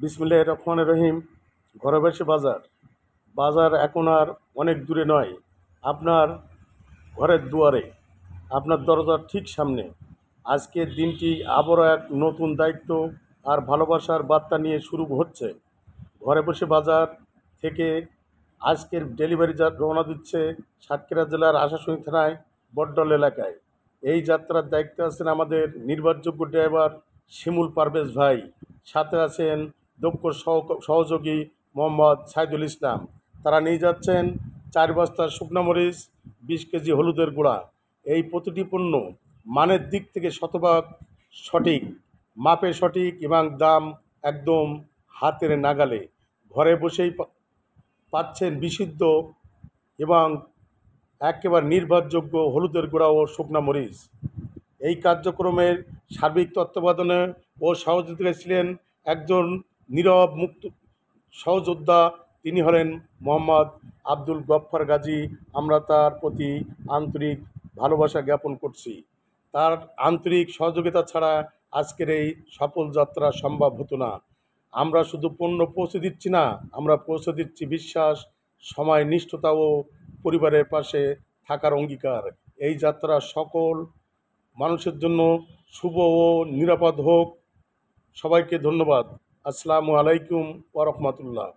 বিসমিল্লাহির রহমানির রহিম। ঘরে বসে বাজার বাজার এখন আর অনেক দূরে নয়, আপনার ঘরের দুয়ারে, আপনার দরজার ঠিক সামনে। আজকের দিনটি আবারও এক নতুন দায়িত্ব আর ভালোবাসার বার্তা নিয়ে শুরু হচ্ছে। ঘরে বসে বাজার থেকে আজকের ডেলিভারি রওনা দিচ্ছে সাতক্ষীরা জেলার আশাশুনি থানায় বড্ডল এলাকায়। এই যাত্রার দায়িত্বে আছেন আমাদের নির্ভরযোগ্য ড্রাইভার শিমুল পারভেজ ভাই, সাথে আছেন দক্ষ সহযোগী মোহাম্মদ সাইদুল ইসলাম। তারা নিয়ে যাচ্ছেন 4 বস্তা শুকনো মরিচ, 20 কেজি হলুদের গুঁড়া। এই প্রতিটি পণ্য মানের দিক থেকে শতভাগ সঠিক, মাপে সঠিক এবং দাম একদম হাতের নাগালে। ঘরে বসেই পাচ্ছেন বিশুদ্ধ এবং একেবারে নির্ভরযোগ্য হলুদের গুঁড়া ও শুকনা মরিচ। এই কার্যক্রমের সার্বিক তত্ত্বাবধানে ও সহযোগিতায় ছিলেন একজন নীরব মুক্ত সহযোদ্ধা, তিনি হলেন মোহাম্মদ আব্দুল গফফার গাজী। আমরা তার প্রতি আন্তরিক ভালোবাসা জ্ঞাপন করছি। তার আন্তরিক সহযোগিতা ছাড়া আজকের এই সফল যাত্রা সম্ভব হতো না। আমরা শুধু পণ্য পৌঁছে দিচ্ছি না, আমরা পৌঁছে দিচ্ছি বিশ্বাস, সময়, নিষ্ঠতা ও পরিবারের পাশে থাকার অঙ্গীকার। এই যাত্রা সকল মানুষের জন্য শুভ ও নিরাপদ হোক। সবাইকে ধন্যবাদ। আসসালামু আলাইকুম ওয়া রাহমাতুল্লাহ।